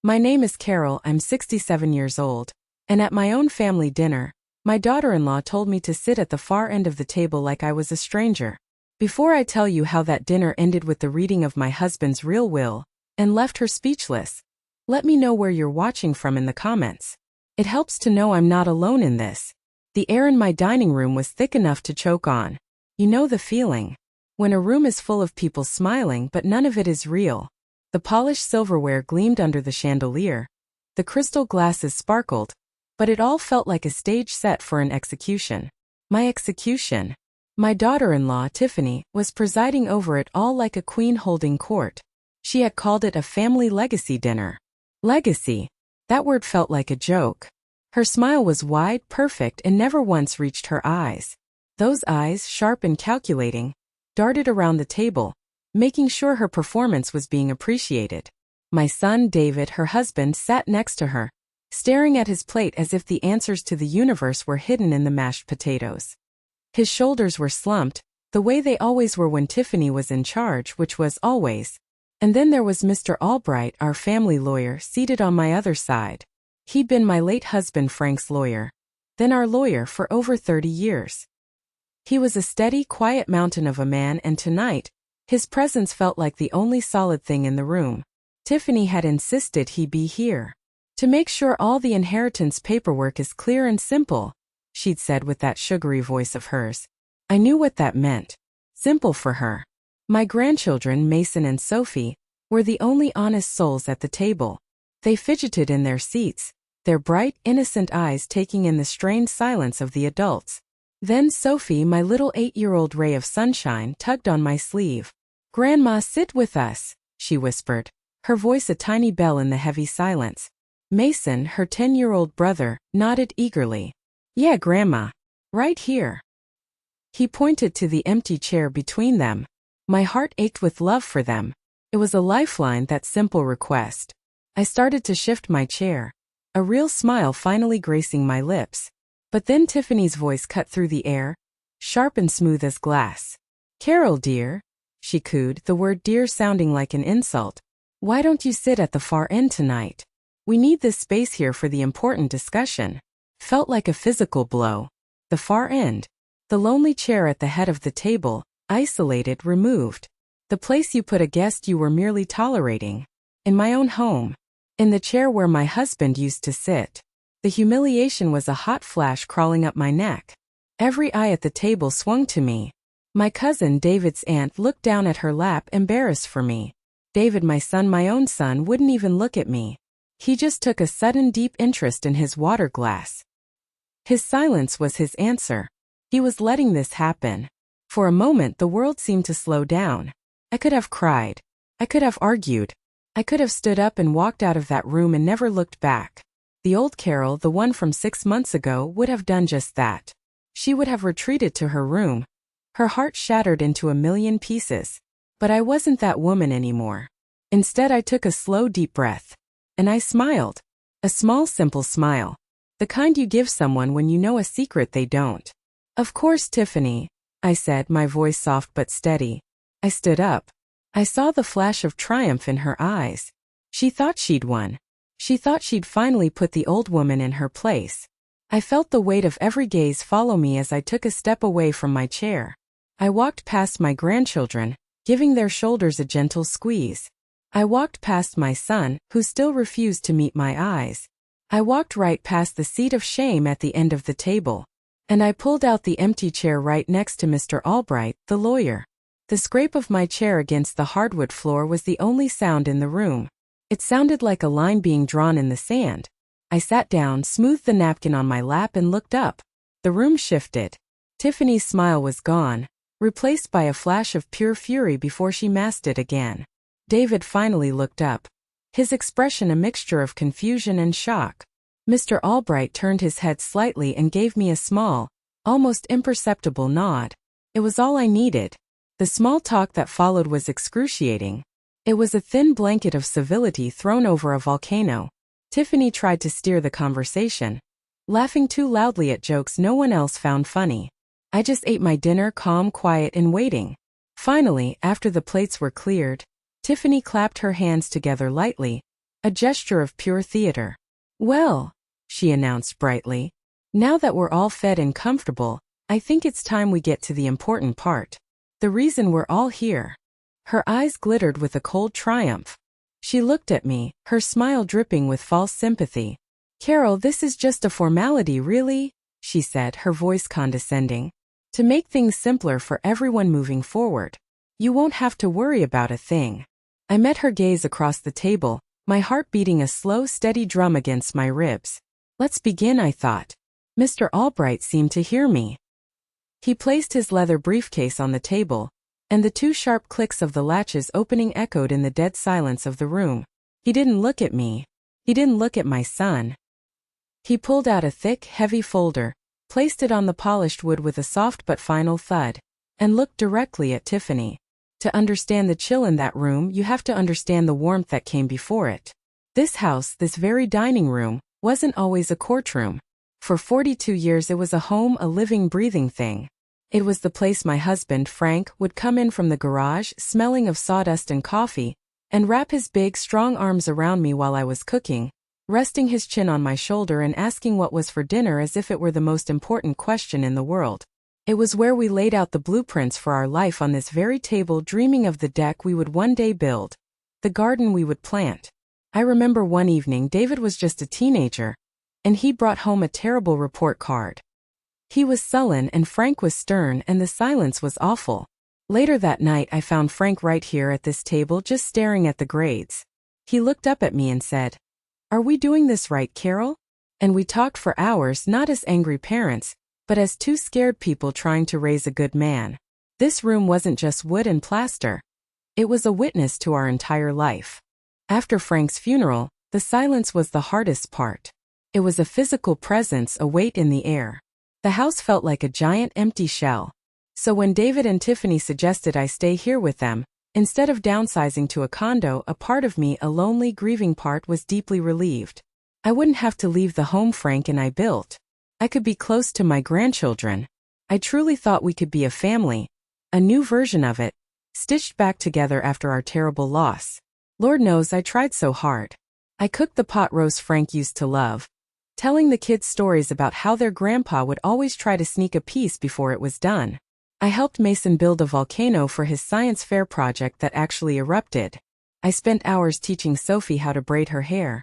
My name is Carol, I'm 67 years old, and at my own family dinner, my daughter-in-law told me to sit at the far end of the table like I was a stranger. Before I tell you how that dinner ended with the reading of my husband's real will, and left her speechless, let me know where you're watching from in the comments. It helps to know I'm not alone in this. The air in my dining room was thick enough to choke on. You know the feeling. When a room is full of people smiling but none of it is real. The polished silverware gleamed under the chandelier. The crystal glasses sparkled. But it all felt like a stage set for an execution. My execution. My daughter-in-law, Tiffany, was presiding over it all like a queen holding court. She had called it a family legacy dinner. Legacy. That word felt like a joke. Her smile was wide, perfect, and never once reached her eyes. Those eyes, sharp and calculating, darted around the table, making sure her performance was being appreciated. My son, David, her husband, sat next to her, staring at his plate as if the answers to the universe were hidden in the mashed potatoes. His shoulders were slumped, the way they always were when Tiffany was in charge, which was always. And then there was Mr. Albright, our family lawyer, seated on my other side. He'd been my late husband Frank's lawyer, then our lawyer for over 30 years. He was a steady, quiet mountain of a man, and tonight, his presence felt like the only solid thing in the room. Tiffany had insisted he be here. To make sure all the inheritance paperwork is clear and simple, she'd said with that sugary voice of hers. I knew what that meant. Simple for her. My grandchildren, Mason and Sophie, were the only honest souls at the table. They fidgeted in their seats, their bright, innocent eyes taking in the strained silence of the adults. Then Sophie, my little 8-year-old ray of sunshine, tugged on my sleeve. Grandma, sit with us, she whispered, her voice a tiny bell in the heavy silence. Mason, her 10-year-old brother, nodded eagerly. Yeah, Grandma. Right here. He pointed to the empty chair between them. My heart ached with love for them. It was a lifeline, that simple request. I started to shift my chair, a real smile finally gracing my lips. But then Tiffany's voice cut through the air, sharp and smooth as glass. Carol, dear, she cooed, the word dear sounding like an insult. Why don't you sit at the far end tonight? We need this space here for the important discussion. Felt like a physical blow. The far end. The lonely chair at the head of the table, isolated, removed. The place you put a guest you were merely tolerating. In my own home. In the chair where my husband used to sit. The humiliation was a hot flash crawling up my neck. Every eye at the table swung to me. My cousin, David's aunt, looked down at her lap, embarrassed for me. David, my son, my own son, wouldn't even look at me. He just took a sudden deep interest in his water glass. His silence was his answer. He was letting this happen. For a moment the world seemed to slow down. I could have cried. I could have argued. I could have stood up and walked out of that room and never looked back. The old Carol, the one from 6 months ago, would have done just that. She would have retreated to her room. Her heart shattered into a million pieces. But I wasn't that woman anymore. Instead, I took a slow, deep breath. And I smiled. A small, simple smile. The kind you give someone when you know a secret they don't. Of course, Tiffany, I said, my voice soft but steady. I stood up. I saw the flash of triumph in her eyes. She thought she'd won. She thought she'd finally put the old woman in her place. I felt the weight of every gaze follow me as I took a step away from my chair. I walked past my grandchildren, giving their shoulders a gentle squeeze. I walked past my son, who still refused to meet my eyes. I walked right past the seat of shame at the end of the table. And I pulled out the empty chair right next to Mr. Albright, the lawyer. The scrape of my chair against the hardwood floor was the only sound in the room. It sounded like a line being drawn in the sand. I sat down, smoothed the napkin on my lap, and looked up. The room shifted. Tiffany's smile was gone, replaced by a flash of pure fury before she masked it again. David finally looked up. His expression a mixture of confusion and shock. Mr. Albright turned his head slightly and gave me a small, almost imperceptible nod. It was all I needed. The small talk that followed was excruciating. It was a thin blanket of civility thrown over a volcano. Tiffany tried to steer the conversation, laughing too loudly at jokes no one else found funny. I just ate my dinner, calm, quiet, and waiting. Finally, after the plates were cleared, Tiffany clapped her hands together lightly, a gesture of pure theater. "Well," she announced brightly, "now that we're all fed and comfortable, I think it's time we get to the important part. The reason we're all here." Her eyes glittered with a cold triumph. She looked at me, her smile dripping with false sympathy. "Carol, this is just a formality, really," she said, her voice condescending. "To make things simpler for everyone moving forward. You won't have to worry about a thing." I met her gaze across the table, my heart beating a slow, steady drum against my ribs. "Let's begin," I thought. Mr. Albright seemed to hear me. He placed his leather briefcase on the table, and the two sharp clicks of the latches opening echoed in the dead silence of the room. He didn't look at me. He didn't look at my son. He pulled out a thick, heavy folder, placed it on the polished wood with a soft but final thud, and looked directly at Tiffany. To understand the chill in that room, you have to understand the warmth that came before it. This house, this very dining room, wasn't always a courtroom. For 42 years it was a home, a living, breathing thing. It was the place my husband, Frank, would come in from the garage, smelling of sawdust and coffee, and wrap his big, strong arms around me while I was cooking, resting his chin on my shoulder and asking what was for dinner as if it were the most important question in the world. It was where we laid out the blueprints for our life on this very table, dreaming of the deck we would one day build, the garden we would plant. I remember one evening David was just a teenager, and he brought home a terrible report card. He was sullen and Frank was stern, and the silence was awful. Later that night I found Frank right here at this table just staring at the grades. He looked up at me and said, "Are we doing this right, Carol?" And we talked for hours, not as angry parents, but as two scared people trying to raise a good man. This room wasn't just wood and plaster. It was a witness to our entire life. After Frank's funeral, the silence was the hardest part. It was a physical presence, a weight in the air. The house felt like a giant empty shell. So when David and Tiffany suggested I stay here with them, instead of downsizing to a condo, a part of me, a lonely, grieving part, was deeply relieved. I wouldn't have to leave the home Frank and I built. I could be close to my grandchildren. I truly thought we could be a family, a new version of it, stitched back together after our terrible loss. Lord knows I tried so hard. I cooked the pot roast Frank used to love, telling the kids stories about how their grandpa would always try to sneak a piece before it was done. I helped Mason build a volcano for his science fair project that actually erupted. I spent hours teaching Sophie how to braid her hair.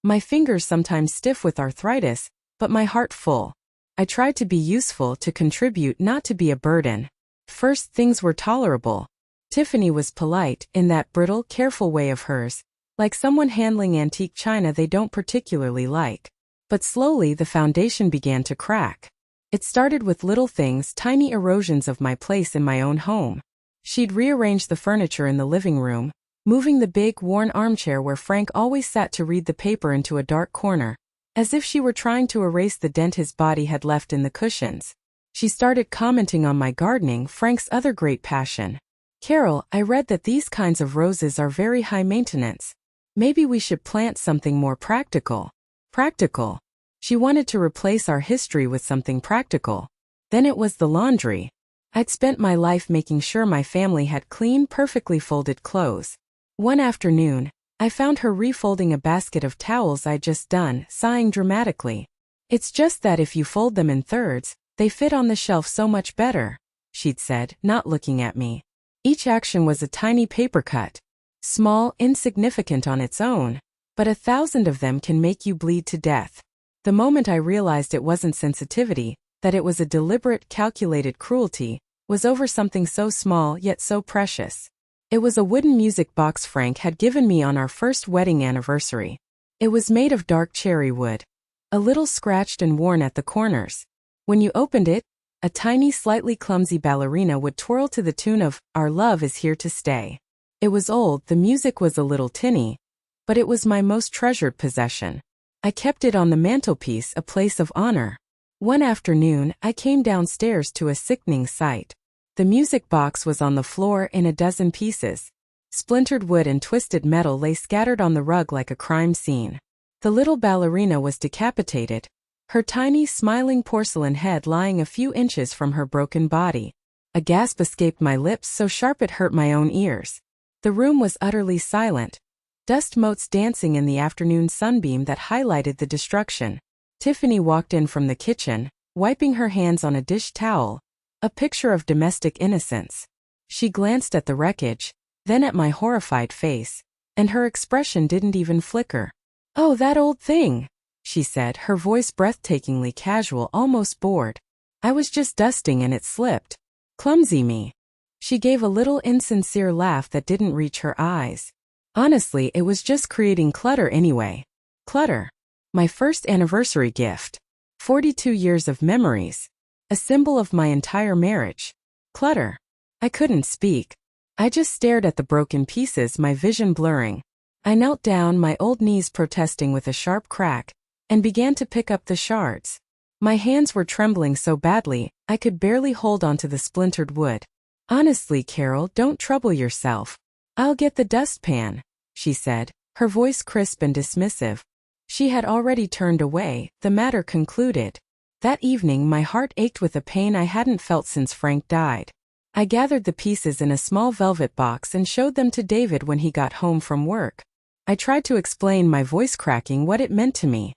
My fingers sometimes stiff with arthritis, but my heart full. I tried to be useful, to contribute, not to be a burden. First, things were tolerable. Tiffany was polite, in that brittle, careful way of hers, like someone handling antique china they don't particularly like. But slowly the foundation began to crack. It started with little things, tiny erosions of my place in my own home. She'd rearranged the furniture in the living room, moving the big, worn armchair where Frank always sat to read the paper into a dark corner, as if she were trying to erase the dent his body had left in the cushions. She started commenting on my gardening, Frank's other great passion. "Carol, I read that these kinds of roses are very high maintenance. Maybe we should plant something more practical." Practical. She wanted to replace our history with something practical. Then it was the laundry. I'd spent my life making sure my family had clean, perfectly folded clothes. One afternoon, I found her refolding a basket of towels I'd just done, sighing dramatically. "It's just that if you fold them in thirds, they fit on the shelf so much better," she'd said, not looking at me. Each action was a tiny paper cut. Small, insignificant on its own, but 1,000 of them can make you bleed to death. The moment I realized it wasn't sensitivity, that it was a deliberate, calculated cruelty, was over something so small yet so precious. It was a wooden music box Frank had given me on our first wedding anniversary. It was made of dark cherry wood, a little scratched and worn at the corners. When you opened it, a tiny, slightly clumsy ballerina would twirl to the tune of "Our Love Is Here to Stay." It was old, the music was a little tinny, but it was my most treasured possession. I kept it on the mantelpiece, a place of honor. One afternoon, I came downstairs to a sickening sight. The music box was on the floor in a dozen pieces. Splintered wood and twisted metal lay scattered on the rug like a crime scene. The little ballerina was decapitated, her tiny, smiling porcelain head lying a few inches from her broken body. A gasp escaped my lips so sharp it hurt my own ears. The room was utterly silent. dust motes dancing in the afternoon sunbeam that highlighted the destruction. Tiffany walked in from the kitchen, wiping her hands on a dish towel, a picture of domestic innocence. She glanced at the wreckage, then at my horrified face, and her expression didn't even flicker. "Oh, that old thing," she said, her voice breathtakingly casual, almost bored. "I was just dusting and it slipped. Clumsy me." She gave a little insincere laugh that didn't reach her eyes. "Honestly, it was just creating clutter anyway." Clutter. My first anniversary gift. 42 years of memories. A symbol of my entire marriage. Clutter. I couldn't speak. I just stared at the broken pieces, my vision blurring. I knelt down, my old knees protesting with a sharp crack, and began to pick up the shards. My hands were trembling so badly, I could barely hold onto the splintered wood. "Honestly, Carol, don't trouble yourself. I'll get the dustpan," she said, her voice crisp and dismissive. She had already turned away, the matter concluded. That evening my heart ached with a pain I hadn't felt since Frank died. I gathered the pieces in a small velvet box and showed them to David when he got home from work. I tried to explain, my voice cracking, what it meant to me.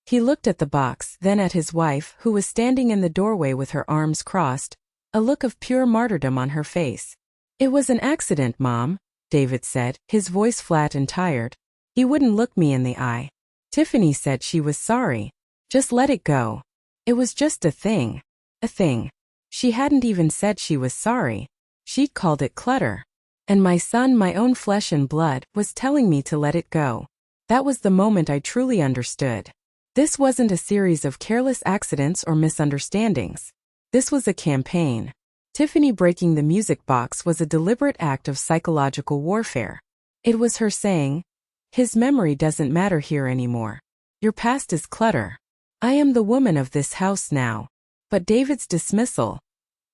He looked at the box, then at his wife, who was standing in the doorway with her arms crossed, a look of pure martyrdom on her face. "It was an accident, Mom," David said, his voice flat and tired. He wouldn't look me in the eye. Tiffany said she was sorry. Just let it go. It was just a thing. A thing. She hadn't even said she was sorry. She'd called it clutter. And my son, my own flesh and blood, was telling me to let it go. That was the moment I truly understood. This wasn't a series of careless accidents or misunderstandings. This was a campaign. Tiffany breaking the music box was a deliberate act of psychological warfare. It was her saying, "His memory doesn't matter here anymore. Your past is clutter. I am the woman of this house now." But David's dismissal,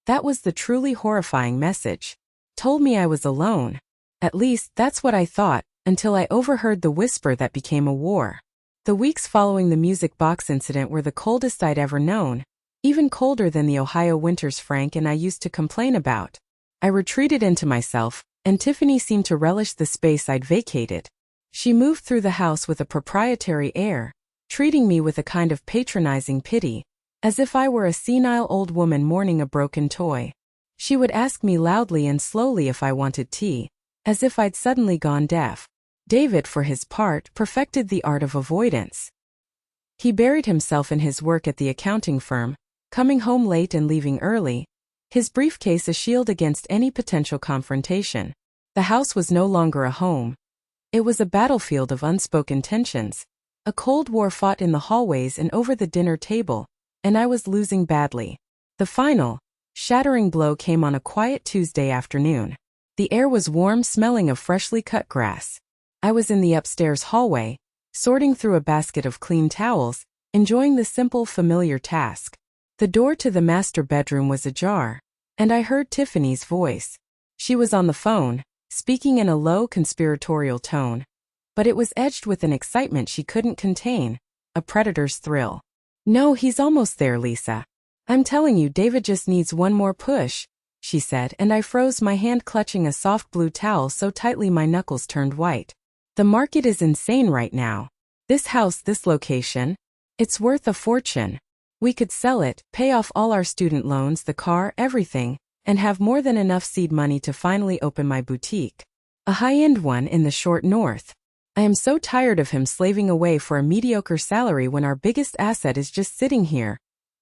that was the truly horrifying message. Told me I was alone. At least, that's what I thought, until I overheard the whisper that became a war. The weeks following the music box incident were the coldest I'd ever known, even colder than the Ohio winters Frank and I used to complain about. I retreated into myself, and Tiffany seemed to relish the space I'd vacated. She moved through the house with a proprietary air, treating me with a kind of patronizing pity, as if I were a senile old woman mourning a broken toy. She would ask me loudly and slowly if I wanted tea, as if I'd suddenly gone deaf. David, for his part, perfected the art of avoidance. He buried himself in his work at the accounting firm, coming home late and leaving early, his briefcase a shield against any potential confrontation. The house was no longer a home. It was a battlefield of unspoken tensions, a cold war fought in the hallways and over the dinner table, and I was losing badly. The final, shattering blow came on a quiet Tuesday afternoon. The air was warm, smelling of freshly cut grass. I was in the upstairs hallway, sorting through a basket of clean towels, enjoying the simple, familiar task. The door to the master bedroom was ajar, and I heard Tiffany's voice. She was on the phone, speaking in a low, conspiratorial tone, but it was edged with an excitement she couldn't contain, a predator's thrill. "No, he's almost there, Lisa. I'm telling you, David just needs one more push," she said, and I froze, my hand clutching a soft blue towel so tightly my knuckles turned white. "The market is insane right now. This house, this location, it's worth a fortune. We could sell it, pay off all our student loans, the car, everything, and have more than enough seed money to finally open my boutique. A high-end one in the short north. I am so tired of him slaving away for a mediocre salary when our biggest asset is just sitting here,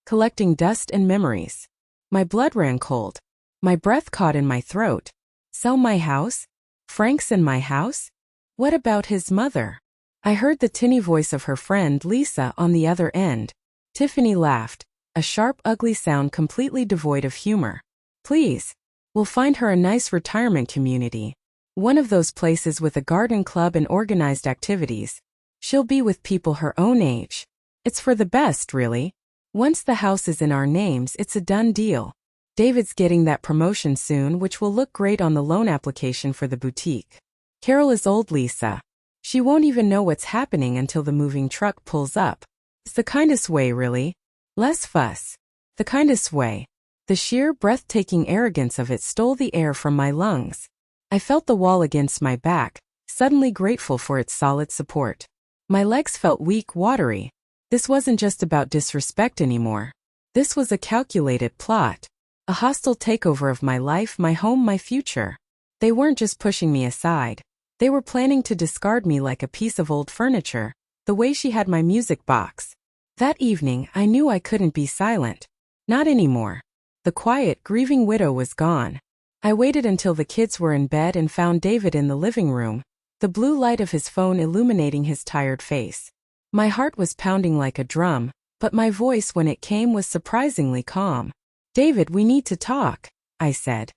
collecting dust and memories." My blood ran cold. My breath caught in my throat. Sell my house? Frank's in my house? What about his mother? I heard the tinny voice of her friend Lisa on the other end. Tiffany laughed, a sharp, ugly sound completely devoid of humor. "Please. We'll find her a nice retirement community. One of those places with a garden club and organized activities. She'll be with people her own age. It's for the best, really. Once the house is in our names, it's a done deal. David's getting that promotion soon, which will look great on the loan application for the boutique. Carol is old, Lisa. She won't even know what's happening until the moving truck pulls up. It's the kindest way, really. Less fuss. The kindest way." The sheer, breathtaking arrogance of it stole the air from my lungs. I felt the wall against my back, suddenly grateful for its solid support. My legs felt weak, watery. This wasn't just about disrespect anymore. This was a calculated plot. A hostile takeover of my life, my home, my future. They weren't just pushing me aside. They were planning to discard me like a piece of old furniture, the way she had my music box. That evening, I knew I couldn't be silent. Not anymore. The quiet, grieving widow was gone. I waited until the kids were in bed and found David in the living room, the blue light of his phone illuminating his tired face. My heart was pounding like a drum, but my voice when it came was surprisingly calm. "David, we need to talk," I said.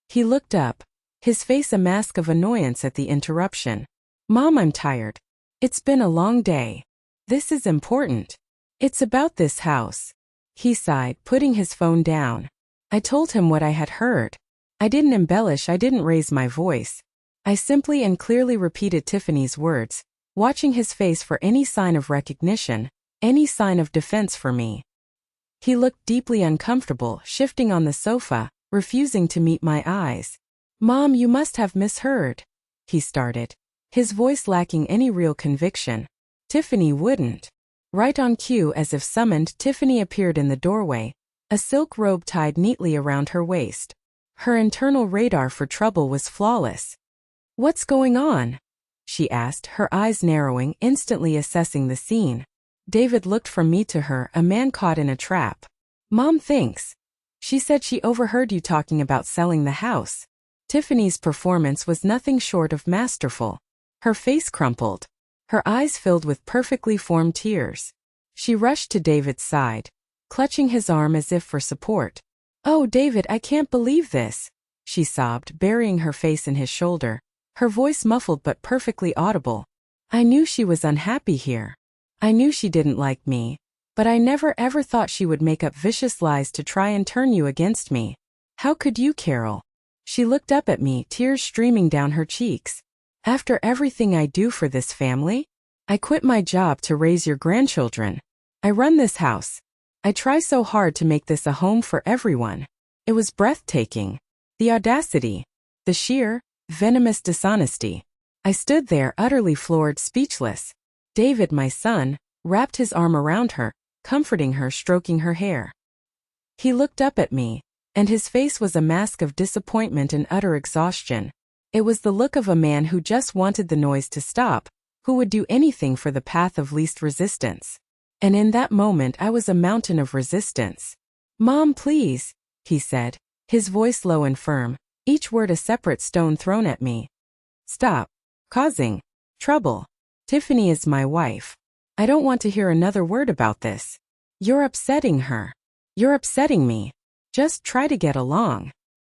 He looked up, his face a mask of annoyance at the interruption. "Mom, I'm tired. It's been a long day. This is important. It's about this house." He sighed, putting his phone down. I told him what I had heard. I didn't embellish, I didn't raise my voice. I simply and clearly repeated Tiffany's words, watching his face for any sign of recognition, any sign of defense for me. He looked deeply uncomfortable, shifting on the sofa, refusing to meet my eyes. "Mom, you must have misheard," he started, his voice lacking any real conviction. Tiffany wouldn't. Right on cue, as if summoned, Tiffany appeared in the doorway, a silk robe tied neatly around her waist. Her internal radar for trouble was flawless. "What's going on?" she asked, her eyes narrowing, instantly assessing the scene. David looked from me to her, a man caught in a trap. "Mom thinks. She said she overheard you talking about selling the house." Tiffany's performance was nothing short of masterful. Her face crumpled. Her eyes filled with perfectly formed tears. She rushed to David's side, clutching his arm as if for support. "Oh, David, I can't believe this," she sobbed, burying her face in his shoulder, her voice muffled but perfectly audible. "I knew she was unhappy here. I knew she didn't like me. But I never ever thought she would make up vicious lies to try and turn you against me. How could you, Carol?" She looked up at me, tears streaming down her cheeks. "After everything I do for this family? I quit my job to raise your grandchildren. I run this house. I try so hard to make this a home for everyone." It was breathtaking. The audacity. The sheer, venomous dishonesty. I stood there, utterly floored, speechless. David, my son, wrapped his arm around her, comforting her, stroking her hair. He looked up at me, and his face was a mask of disappointment and utter exhaustion. It was the look of a man who just wanted the noise to stop, who would do anything for the path of least resistance. And in that moment I was a mountain of resistance. "Mom, please," he said, his voice low and firm, each word a separate stone thrown at me. "Stop causing trouble. Tiffany is my wife. I don't want to hear another word about this. You're upsetting her. You're upsetting me. Just try to get along."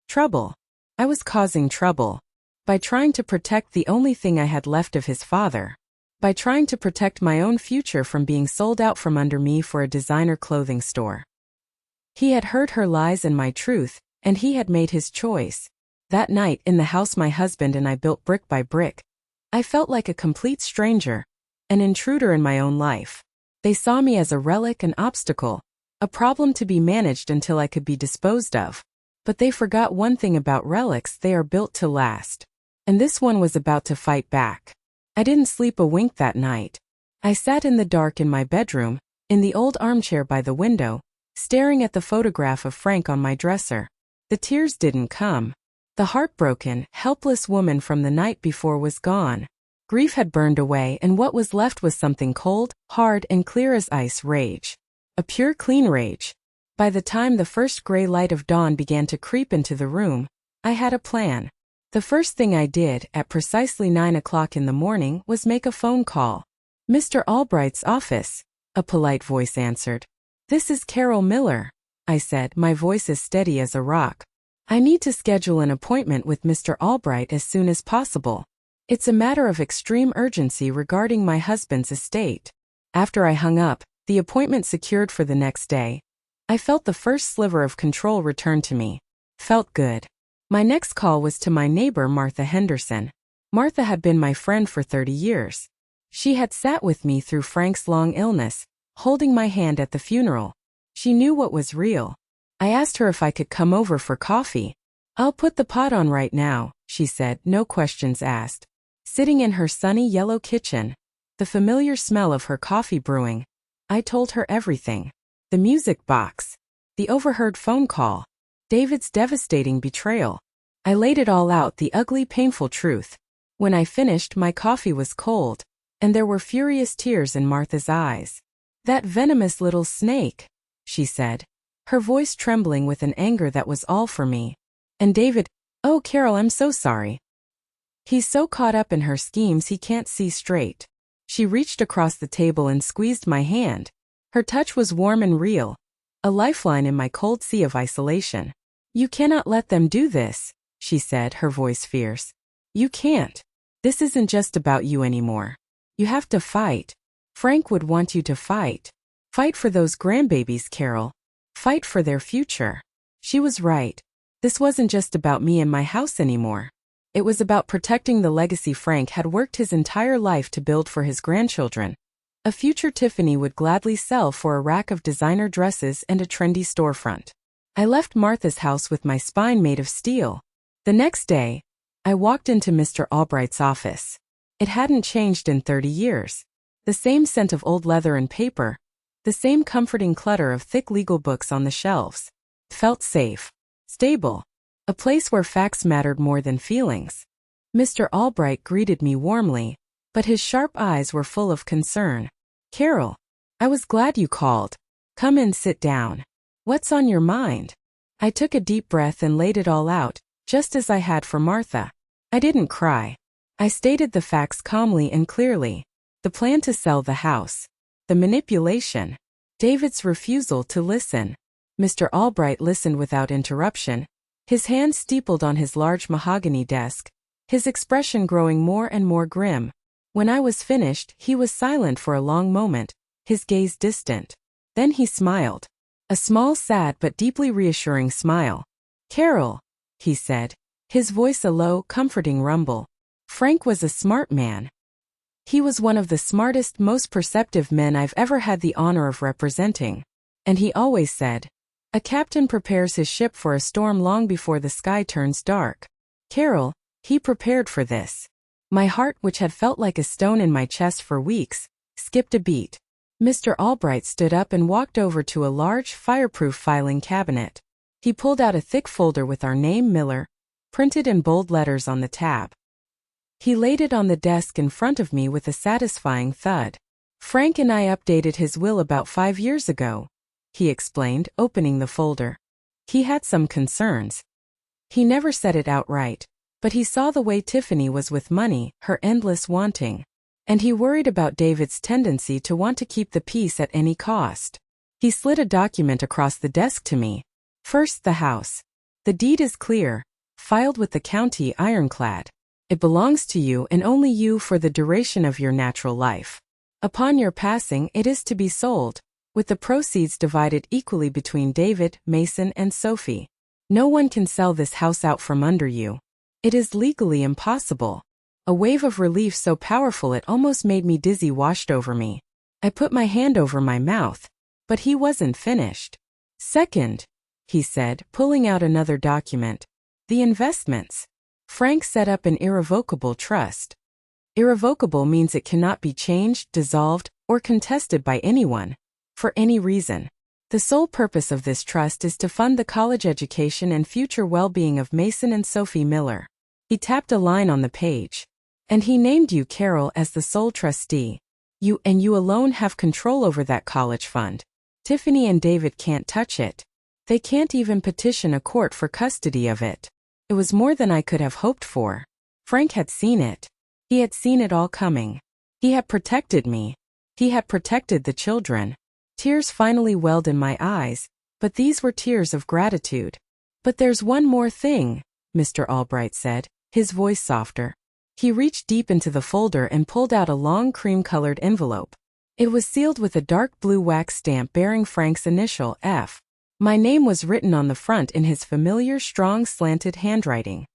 Trouble. I was causing trouble. By trying to protect the only thing I had left of his father. By trying to protect my own future from being sold out from under me for a designer clothing store. He had heard her lies and my truth, and he had made his choice. That night, in the house my husband and I built brick by brick, I felt like a complete stranger, an intruder in my own life. They saw me as a relic, an obstacle, a problem to be managed until I could be disposed of. But they forgot one thing about relics: they are built to last. And this one was about to fight back. I didn't sleep a wink that night. I sat in the dark in my bedroom, in the old armchair by the window, staring at the photograph of Frank on my dresser. The tears didn't come. The heartbroken, helpless woman from the night before was gone. Grief had burned away, and what was left was something cold, hard, and clear as ice: rage. A pure, clean rage. By the time the first gray light of dawn began to creep into the room, I had a plan. The first thing I did, at precisely 9 o'clock in the morning, was make a phone call. "Mr. Albright's office," a polite voice answered. "This is Carol Miller," I said, my voice as steady as a rock. "I need to schedule an appointment with Mr. Albright as soon as possible. It's a matter of extreme urgency regarding my husband's estate." After I hung up, the appointment secured for the next day, I felt the first sliver of control return to me. Felt good. My next call was to my neighbor Martha Henderson. Martha had been my friend for 30 years. She had sat with me through Frank's long illness, holding my hand at the funeral. She knew what was real. I asked her if I could come over for coffee. "I'll put the pot on right now," she said, no questions asked. Sitting in her sunny yellow kitchen, the familiar smell of her coffee brewing, I told her everything. The music box, the overheard phone call, David's devastating betrayal. I laid it all out, the ugly, painful truth. When I finished, my coffee was cold, and there were furious tears in Martha's eyes. "That venomous little snake," she said, her voice trembling with an anger that was all for me. "And David, oh Carol, I'm so sorry. He's so caught up in her schemes he can't see straight." She reached across the table and squeezed my hand. Her touch was warm and real, a lifeline in my cold sea of isolation. "You cannot let them do this," she said, her voice fierce. "You can't. This isn't just about you anymore. You have to fight. Frank would want you to fight. Fight for those grandbabies, Carol. Fight for their future." She was right. This wasn't just about me and my house anymore. It was about protecting the legacy Frank had worked his entire life to build for his grandchildren. A future Tiffany would gladly sell for a rack of designer dresses and a trendy storefront. I left Martha's house with my spine made of steel. The next day, I walked into Mr. Albright's office. It hadn't changed in 30 years. The same scent of old leather and paper, the same comforting clutter of thick legal books on the shelves. It felt safe, stable, a place where facts mattered more than feelings. Mr. Albright greeted me warmly, but his sharp eyes were full of concern. "Carol, I was glad you called. Come in, sit down. What's on your mind?" I took a deep breath and laid it all out, just as I had for Martha. I didn't cry. I stated the facts calmly and clearly. The plan to sell the house, the manipulation, David's refusal to listen. Mr. Albright listened without interruption, his hands steepled on his large mahogany desk, his expression growing more and more grim. When I was finished, he was silent for a long moment, his gaze distant. Then he smiled. A small, sad but deeply reassuring smile. "Carol," he said, his voice a low, comforting rumble. "Frank was a smart man. He was one of the smartest, most perceptive men I've ever had the honor of representing. And he always said, 'A captain prepares his ship for a storm long before the sky turns dark.' Carol, he prepared for this." My heart, which had felt like a stone in my chest for weeks, skipped a beat. Mr. Albright stood up and walked over to a large, fireproof filing cabinet. He pulled out a thick folder with our name, Miller, printed in bold letters on the tab. He laid it on the desk in front of me with a satisfying thud. "Frank and I updated his will about 5 years ago," he explained, opening the folder. "He had some concerns. He never said it outright, but he saw the way Tiffany was with money, her endless wanting. And he worried about David's tendency to want to keep the peace at any cost." He slid a document across the desk to me. "First, the house. The deed is clear, filed with the county ironclad. It belongs to you and only you for the duration of your natural life. Upon your passing, it is to be sold, with the proceeds divided equally between David, Mason, and Sophie. No one can sell this house out from under you. It is legally impossible." A wave of relief so powerful it almost made me dizzy washed over me. I put my hand over my mouth, but he wasn't finished. "Second," he said, pulling out another document, "the investments. Frank set up an irrevocable trust. Irrevocable means it cannot be changed, dissolved, or contested by anyone, for any reason. The sole purpose of this trust is to fund the college education and future well-being of Mason and Sophie Miller." He tapped a line on the page. "And he named you, Carol, as the sole trustee. You and you alone have control over that college fund. Tiffany and David can't touch it. They can't even petition a court for custody of it." It was more than I could have hoped for. Frank had seen it. He had seen it all coming. He had protected me. He had protected the children. Tears finally welled in my eyes, but these were tears of gratitude. "But there's one more thing," Mr. Albright said, his voice softer. He reached deep into the folder and pulled out a long cream-colored envelope. It was sealed with a dark blue wax stamp bearing Frank's initial, F. My name was written on the front in his familiar, strong, slanted handwriting.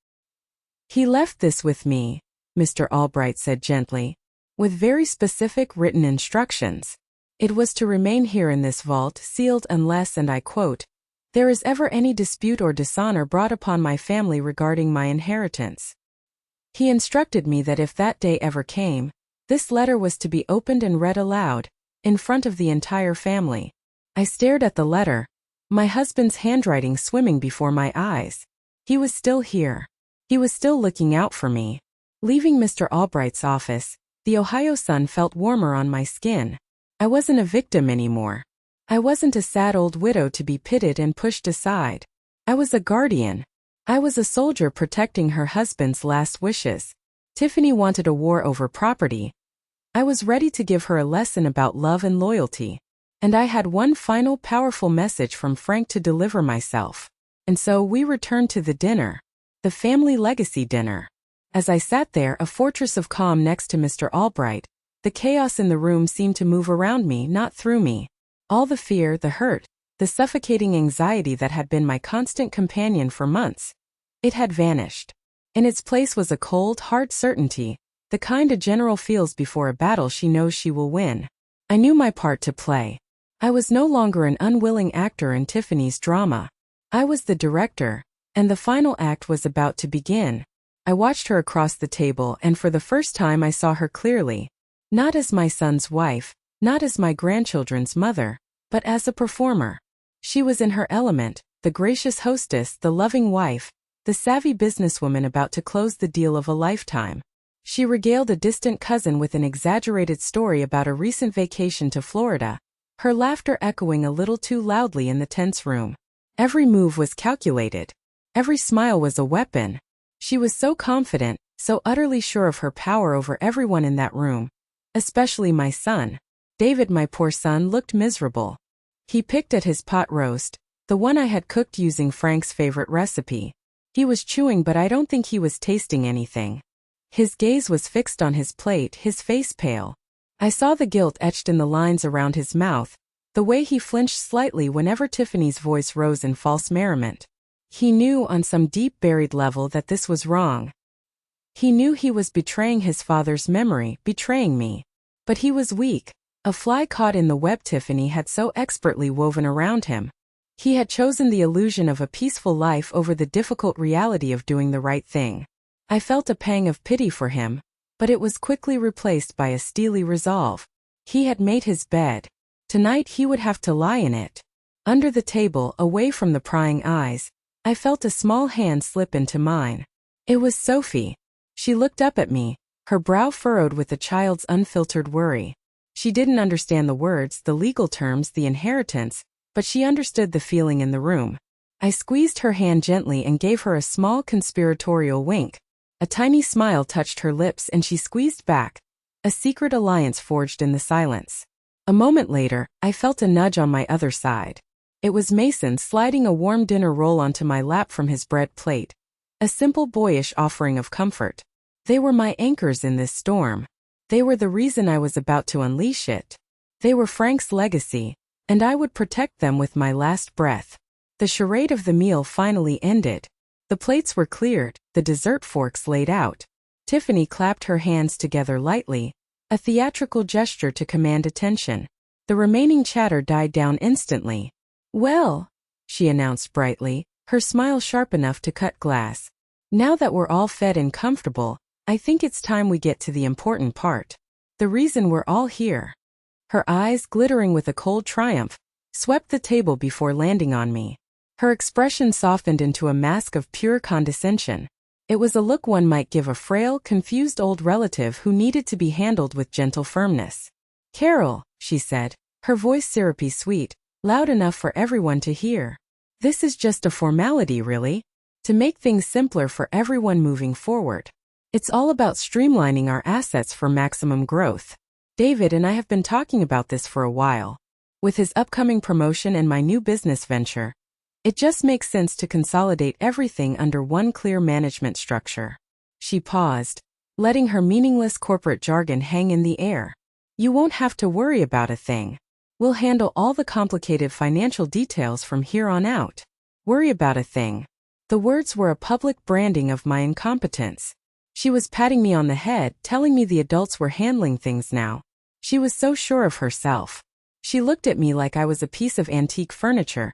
"He left this with me," Mr. Albright said gently, "with very specific written instructions. It was to remain here in this vault, sealed unless, and I quote, 'there is ever any dispute or dishonor brought upon my family regarding my inheritance.'" He instructed me that if that day ever came, this letter was to be opened and read aloud, in front of the entire family. I stared at the letter, my husband's handwriting swimming before my eyes. He was still here. He was still looking out for me. Leaving Mr. Albright's office, the Ohio sun felt warmer on my skin. I wasn't a victim anymore. I wasn't a sad old widow to be pitied and pushed aside. I was a guardian. I was a soldier protecting her husband's last wishes. Tiffany wanted a war over property. I was ready to give her a lesson about love and loyalty. And I had one final powerful message from Frank to deliver myself. And so we returned to the dinner. The family legacy dinner. As I sat there, a fortress of calm next to Mr. Albright, the chaos in the room seemed to move around me, not through me. All the fear, the hurt, the suffocating anxiety that had been my constant companion for months. It had vanished. In its place was a cold, hard certainty, the kind a general feels before a battle she knows she will win. I knew my part to play. I was no longer an unwilling actor in Tiffany's drama. I was the director, and the final act was about to begin. I watched her across the table, and for the first time I saw her clearly. Not as my son's wife, not as my grandchildren's mother, but as a performer. She was in her element, the gracious hostess, the loving wife, the savvy businesswoman about to close the deal of a lifetime. She regaled a distant cousin with an exaggerated story about a recent vacation to Florida, her laughter echoing a little too loudly in the tense room. Every move was calculated. Every smile was a weapon. She was so confident, so utterly sure of her power over everyone in that room. Especially my son. David, my poor son, looked miserable. He picked at his pot roast, the one I had cooked using Frank's favorite recipe. He was chewing, but I don't think he was tasting anything. His gaze was fixed on his plate, his face pale. I saw the guilt etched in the lines around his mouth, the way he flinched slightly whenever Tiffany's voice rose in false merriment. He knew on some deep-buried level that this was wrong. He knew he was betraying his father's memory, betraying me. But he was weak, a fly caught in the web Tiffany had so expertly woven around him. He had chosen the illusion of a peaceful life over the difficult reality of doing the right thing. I felt a pang of pity for him, but it was quickly replaced by a steely resolve. He had made his bed. Tonight he would have to lie in it. Under the table, away from the prying eyes, I felt a small hand slip into mine. It was Sophie. She looked up at me, her brow furrowed with a child's unfiltered worry. She didn't understand the words, the legal terms, the inheritance, but she understood the feeling in the room. I squeezed her hand gently and gave her a small conspiratorial wink. A tiny smile touched her lips and she squeezed back, a secret alliance forged in the silence. A moment later, I felt a nudge on my other side. It was Mason sliding a warm dinner roll onto my lap from his bread plate. A simple boyish offering of comfort. They were my anchors in this storm. They were the reason I was about to unleash it. They were Frank's legacy, and I would protect them with my last breath. The charade of the meal finally ended. The plates were cleared, the dessert forks laid out. Tiffany clapped her hands together lightly, a theatrical gesture to command attention. The remaining chatter died down instantly. "Well," she announced brightly, her smile sharp enough to cut glass. "Now that we're all fed and comfortable, I think it's time we get to the important part. The reason we're all here." Her eyes, glittering with a cold triumph, swept the table before landing on me. Her expression softened into a mask of pure condescension. It was a look one might give a frail, confused old relative who needed to be handled with gentle firmness. "Carol," she said, her voice syrupy sweet, loud enough for everyone to hear. "This is just a formality, really. To make things simpler for everyone moving forward. It's all about streamlining our assets for maximum growth. David and I have been talking about this for a while. With his upcoming promotion and my new business venture, it just makes sense to consolidate everything under one clear management structure." She paused, letting her meaningless corporate jargon hang in the air. "You won't have to worry about a thing. We'll handle all the complicated financial details from here on out." Worry about a thing. The words were a public branding of my incompetence. She was patting me on the head, telling me the adults were handling things now. She was so sure of herself. She looked at me like I was a piece of antique furniture,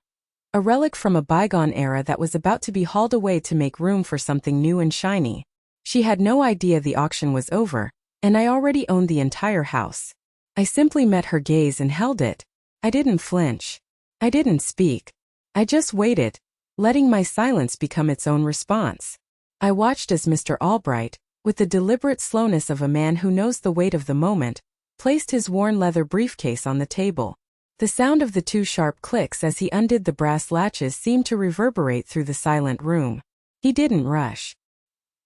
a relic from a bygone era that was about to be hauled away to make room for something new and shiny. She had no idea the auction was over, and I already owned the entire house. I simply met her gaze and held it. I didn't flinch. I didn't speak. I just waited, letting my silence become its own response. I watched as Mr. Albright, with the deliberate slowness of a man who knows the weight of the moment, placed his worn leather briefcase on the table. The sound of the two sharp clicks as he undid the brass latches seemed to reverberate through the silent room. He didn't rush.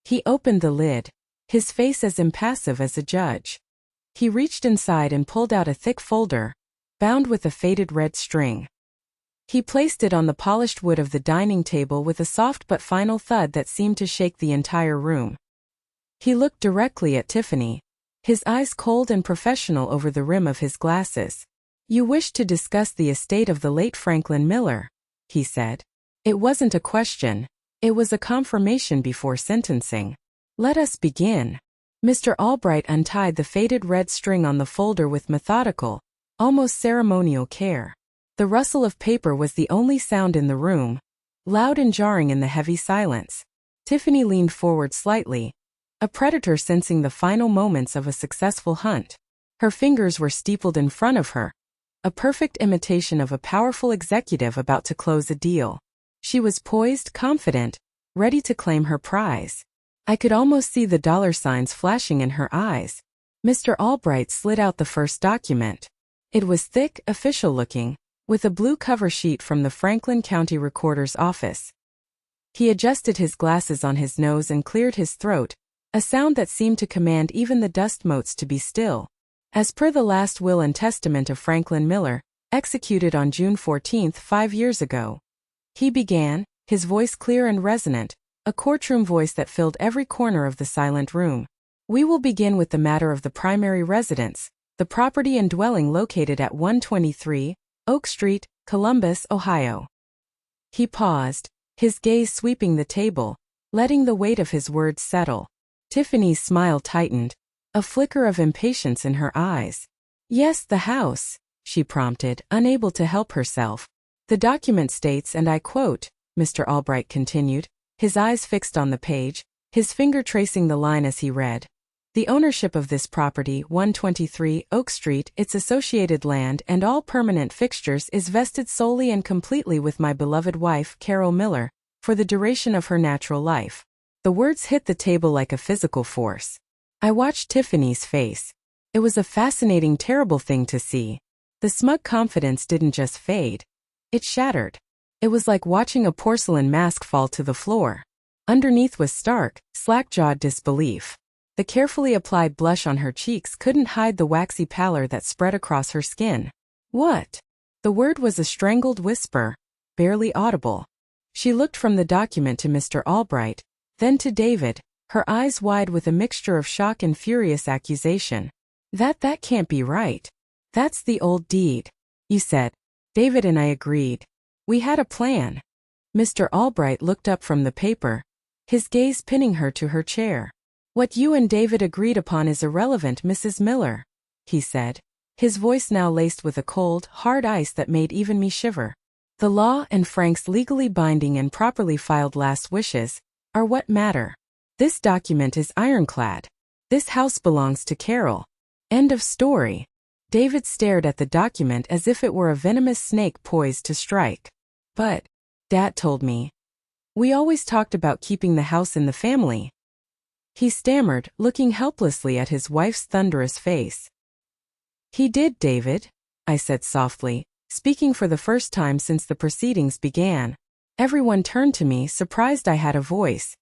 He opened the lid, his face as impassive as a judge. He reached inside and pulled out a thick folder, bound with a faded red string. He placed it on the polished wood of the dining table with a soft but final thud that seemed to shake the entire room. He looked directly at Tiffany, his eyes cold and professional over the rim of his glasses. "You wish to discuss the estate of the late Franklin Miller," he said. It wasn't a question. It was a confirmation before sentencing. "Let us begin." Mr. Albright untied the faded red string on the folder with methodical, almost ceremonial care. The rustle of paper was the only sound in the room, loud and jarring in the heavy silence. Tiffany leaned forward slightly, a predator sensing the final moments of a successful hunt. Her fingers were steepled in front of her, a perfect imitation of a powerful executive about to close a deal. She was poised, confident, ready to claim her prize. I could almost see the dollar signs flashing in her eyes. Mr. Albright slid out the first document. It was thick, official-looking, with a blue cover sheet from the Franklin County Recorder's office. He adjusted his glasses on his nose and cleared his throat, a sound that seemed to command even the dust motes to be still. As per the last will and testament of Franklin Miller, executed on June 14, 5 years ago, he began, his voice clear and resonant, a courtroom voice that filled every corner of the silent room. "We will begin with the matter of the primary residence, the property and dwelling located at 123 Oak Street, Columbus, Ohio." He paused, his gaze sweeping the table, letting the weight of his words settle. Tiffany's smile tightened, a flicker of impatience in her eyes. "Yes, the house," she prompted, unable to help herself. "The document states, and I quote," Mr. Albright continued, his eyes fixed on the page, his finger tracing the line as he read, "The ownership of this property, 123 Oak Street, its associated land and all permanent fixtures is vested solely and completely with my beloved wife, Carol Miller, for the duration of her natural life." The words hit the table like a physical force. I watched Tiffany's face. It was a fascinating, terrible thing to see. The smug confidence didn't just fade. It shattered. It was like watching a porcelain mask fall to the floor. Underneath was stark, slack-jawed disbelief. The carefully applied blush on her cheeks couldn't hide the waxy pallor that spread across her skin. "What?" The word was a strangled whisper, barely audible. She looked from the document to Mr. Albright, then to David, her eyes wide with a mixture of shock and furious accusation. That can't be right. "That's the old deed," you said. David and I agreed. "We had a plan." Mr. Albright looked up from the paper, his gaze pinning her to her chair. "What you and David agreed upon is irrelevant, Mrs. Miller," he said, his voice now laced with a cold, hard ice that made even me shiver. "The law and Frank's legally binding and properly filed last wishes are what matter. This document is ironclad. This house belongs to Carol. End of story." David stared at the document as if it were a venomous snake poised to strike. "But," Dad told me, "we always talked about keeping the house in the family." He stammered, looking helplessly at his wife's thunderous face. "He did, David," I said softly, speaking for the first time since the proceedings began. Everyone turned to me, surprised I had a voice.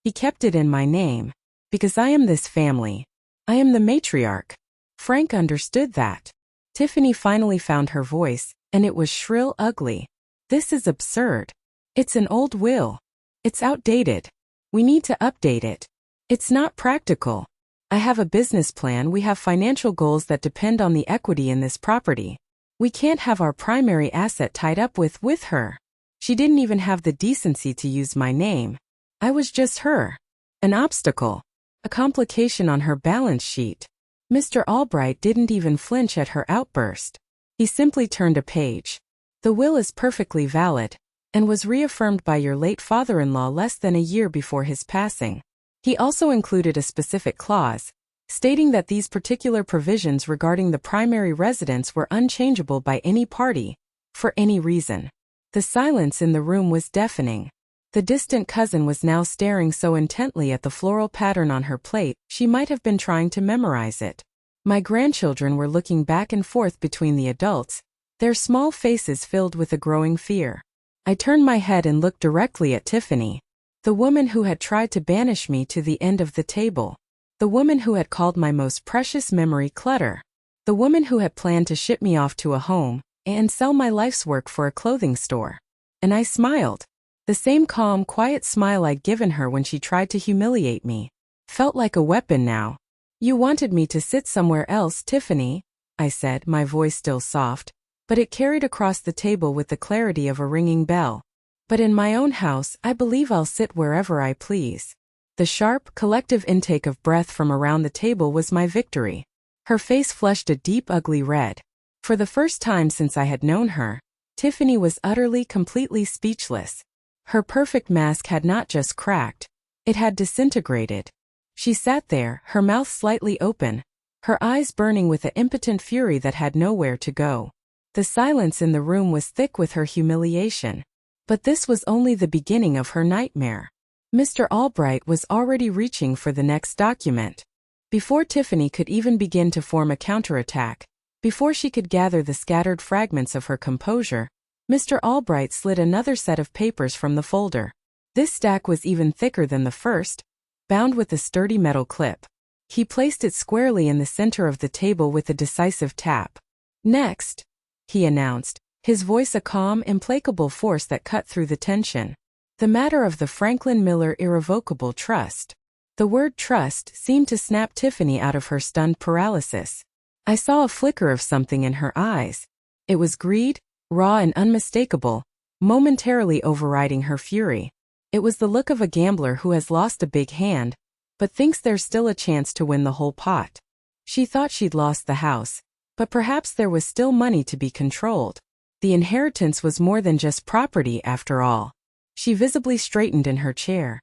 "He kept it in my name. Because I am this family. I am the matriarch." Frank understood that. Tiffany finally found her voice, and it was shrill, ugly. "This is absurd. It's an old will. It's outdated. We need to update it. It's not practical. I have a business plan. We have financial goals that depend on the equity in this property. We can't have our primary asset tied up with her. She didn't even have the decency to use my name. I was just her. An obstacle. A complication on her balance sheet." Mr. Albright didn't even flinch at her outburst. He simply turned a page. "The will is perfectly valid, and was reaffirmed by your late father-in-law less than a year before his passing. He also included a specific clause, stating that these particular provisions regarding the primary residence were unchangeable by any party, for any reason. The silence in the room was deafening. The distant cousin was now staring so intently at the floral pattern on her plate, she might have been trying to memorize it. My grandchildren were looking back and forth between the adults, their small faces filled with a growing fear. I turned my head and looked directly at Tiffany, the woman who had tried to banish me to the end of the table. The woman who had called my most precious memory clutter. The woman who had planned to ship me off to a home and sell my life's work for a clothing store. And I smiled. The same calm, quiet smile I'd given her when she tried to humiliate me. Felt like a weapon now. "You wanted me to sit somewhere else, Tiffany," I said, my voice still soft, but it carried across the table with the clarity of a ringing bell. "But in my own house, I believe I'll sit wherever I please." The sharp, collective intake of breath from around the table was my victory. Her face flushed a deep, ugly red. For the first time since I had known her, Tiffany was utterly, completely speechless. Her perfect mask had not just cracked, it had disintegrated. She sat there, her mouth slightly open, her eyes burning with an impotent fury that had nowhere to go. The silence in the room was thick with her humiliation. But this was only the beginning of her nightmare. Mr. Albright was already reaching for the next document. Before Tiffany could even begin to form a counterattack, before she could gather the scattered fragments of her composure, Mr. Albright slid another set of papers from the folder. This stack was even thicker than the first, bound with a sturdy metal clip. He placed it squarely in the center of the table with a decisive tap. "Next," he announced, his voice a calm, implacable force that cut through the tension. "The matter of the Franklin Miller Irrevocable Trust." The word trust seemed to snap Tiffany out of her stunned paralysis. I saw a flicker of something in her eyes. It was greed, raw and unmistakable, momentarily overriding her fury. It was the look of a gambler who has lost a big hand, but thinks there's still a chance to win the whole pot. She thought she'd lost the house, but perhaps there was still money to be controlled. The inheritance was more than just property after all. She visibly straightened in her chair,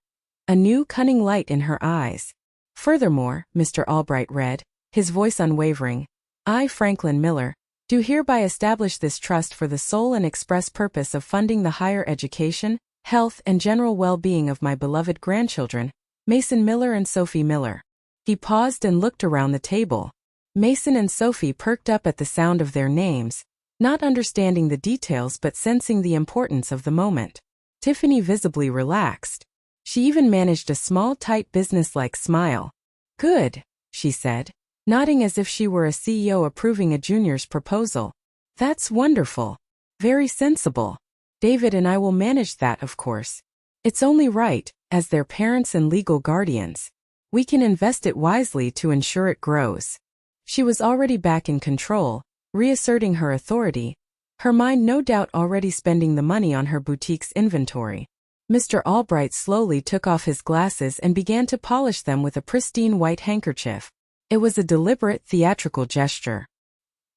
a new cunning light in her eyes. "Furthermore," Mr. Albright read, his voice unwavering, "I, Franklin Miller, do hereby establish this trust for the sole and express purpose of funding the higher education, health and general well-being of my beloved grandchildren, Mason Miller and Sophie Miller." He paused and looked around the table. Mason and Sophie perked up at the sound of their names, not understanding the details but sensing the importance of the moment. Tiffany visibly relaxed. She even managed a small, tight business-like smile. "Good," she said, nodding as if she were a CEO approving a junior's proposal. "That's wonderful. Very sensible. David and I will manage that, of course. It's only right, as their parents and legal guardians. We can invest it wisely to ensure it grows." She was already back in control, reasserting her authority, her mind no doubt already spending the money on her boutique's inventory. Mr. Albright slowly took off his glasses and began to polish them with a pristine white handkerchief. It was a deliberate, theatrical gesture.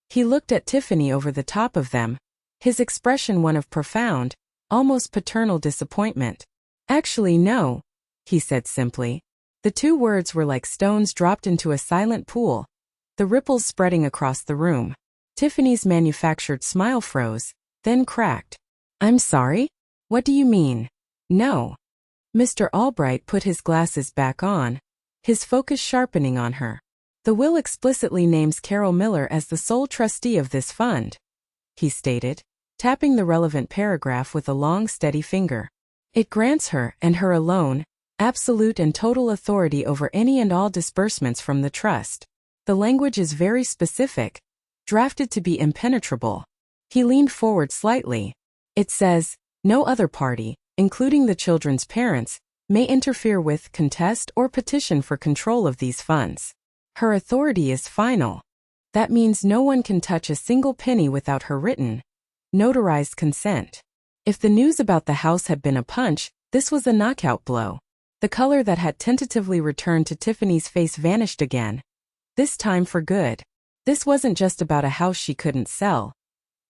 He looked at Tiffany over the top of them, his expression one of profound, almost paternal disappointment. "Actually, no," he said simply. The two words were like stones dropped into a silent pool, the ripples spreading across the room. Tiffany's manufactured smile froze, then cracked. "I'm sorry? What do you mean?" "No." Mr. Albright put his glasses back on, his focus sharpening on her. "The will explicitly names Carol Miller as the sole trustee of this fund," he stated, tapping the relevant paragraph with a long, steady finger. "It grants her, and her alone, absolute and total authority over any and all disbursements from the trust. The language is very specific, drafted to be impenetrable." He leaned forward slightly. "It says, no other party, including the children's parents, may interfere with, contest, or petition for control of these funds. Her authority is final. That means no one can touch a single penny without her written, notarized consent." If the news about the house had been a punch, this was a knockout blow. The color that had tentatively returned to Tiffany's face vanished again, this time for good. This wasn't just about a house she couldn't sell.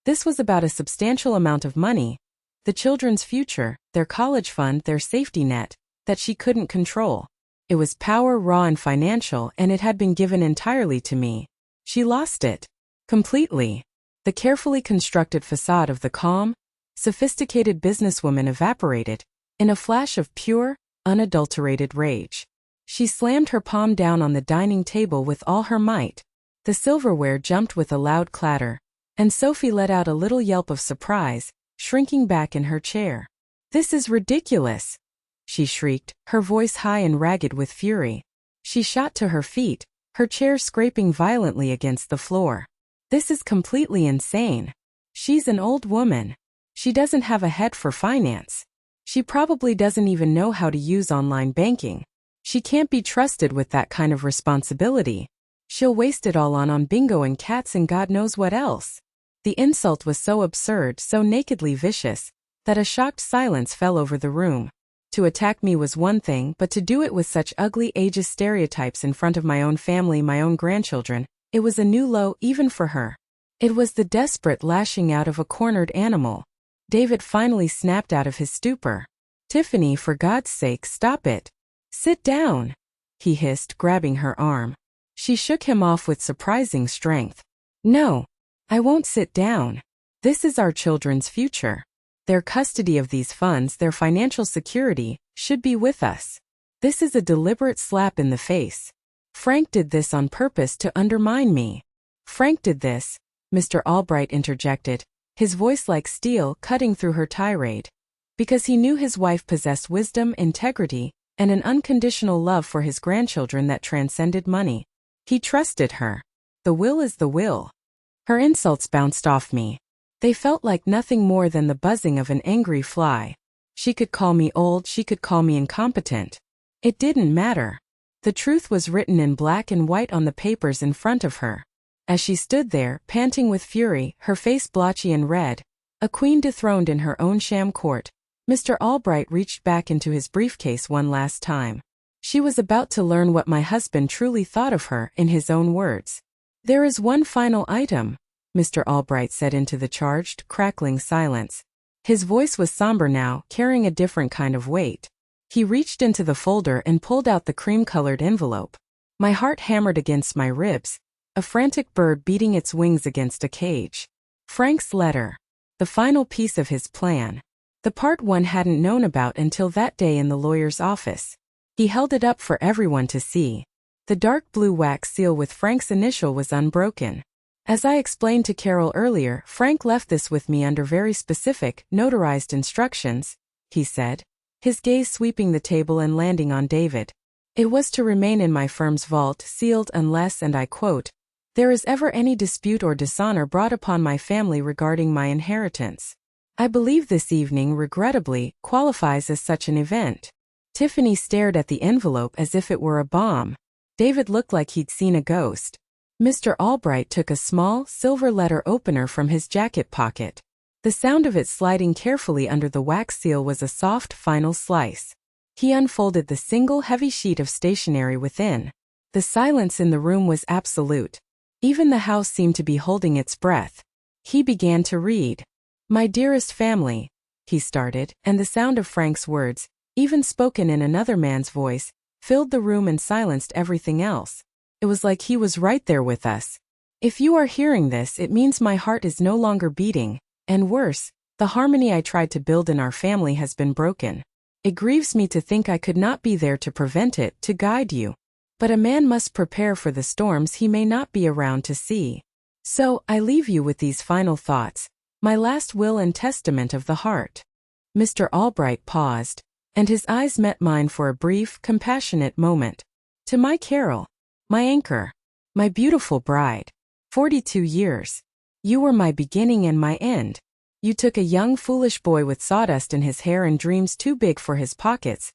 This was about a substantial amount of money, the children's future, their college fund, their safety net, that she couldn't control. It was power, raw and financial, and it had been given entirely to me. She lost it. Completely. The carefully constructed facade of the calm, sophisticated businesswoman evaporated in a flash of pure, unadulterated rage. She slammed her palm down on the dining table with all her might. The silverware jumped with a loud clatter, and Sophie let out a little yelp of surprise, shrinking back in her chair. "This is ridiculous!" she shrieked, her voice high and ragged with fury. She shot to her feet, her chair scraping violently against the floor. "This is completely insane. She's an old woman. She doesn't have a head for finance. She probably doesn't even know how to use online banking. She can't be trusted with that kind of responsibility. She'll waste it all on bingo and cats and God knows what else." The insult was so absurd, so nakedly vicious, that a shocked silence fell over the room. To attack me was one thing, but to do it with such ugly ageist stereotypes in front of my own family, my own grandchildren, it was a new low even for her. It was the desperate lashing out of a cornered animal. David finally snapped out of his stupor. "Tiffany, for God's sake, stop it. Sit down," he hissed, grabbing her arm. She shook him off with surprising strength. "No, I won't sit down. This is our children's future. Their custody of these funds, their financial security, should be with us. This is a deliberate slap in the face. Frank did this on purpose to undermine me." "Frank did this," Mr. Albright interjected, his voice like steel cutting through her tirade, "because he knew his wife possessed wisdom, integrity, and an unconditional love for his grandchildren that transcended money. He trusted her. The will is the will." Her insults bounced off me. They felt like nothing more than the buzzing of an angry fly. She could call me old, she could call me incompetent. It didn't matter. The truth was written in black and white on the papers in front of her. As she stood there, panting with fury, her face blotchy and red, a queen dethroned in her own sham court, Mr. Albright reached back into his briefcase one last time. She was about to learn what my husband truly thought of her, in his own words. "There is one final item," Mr. Albright said into the charged, crackling silence. His voice was somber now, carrying a different kind of weight. He reached into the folder and pulled out the cream-colored envelope. My heart hammered against my ribs, a frantic bird beating its wings against a cage. Frank's letter. The final piece of his plan. The part one hadn't known about until that day in the lawyer's office. He held it up for everyone to see. The dark blue wax seal with Frank's initial was unbroken. "As I explained to Carol earlier, Frank left this with me under very specific, notarized instructions," he said, his gaze sweeping the table and landing on David. "It was to remain in my firm's vault, sealed unless, and I quote, there is ever any dispute or dishonor brought upon my family regarding my inheritance. I believe this evening, regrettably, qualifies as such an event." Tiffany stared at the envelope as if it were a bomb. David looked like he'd seen a ghost. Mr. Albright took a small, silver letter opener from his jacket pocket. The sound of it sliding carefully under the wax seal was a soft, final slice. He unfolded the single heavy sheet of stationery within. The silence in the room was absolute. Even the house seemed to be holding its breath. He began to read. "My dearest family," he started, and the sound of Frank's words, even spoken in another man's voice, filled the room and silenced everything else. It was like he was right there with us. "If you are hearing this, it means my heart is no longer beating, and worse, the harmony I tried to build in our family has been broken. It grieves me to think I could not be there to prevent it, to guide you. But a man must prepare for the storms he may not be around to see. So, I leave you with these final thoughts, my last will and testament of the heart." Mr. Albright paused, and his eyes met mine for a brief, compassionate moment. "To my Carol, my anchor, my beautiful bride. 42 years. You were my beginning and my end. You took a young foolish boy with sawdust in his hair and dreams too big for his pockets,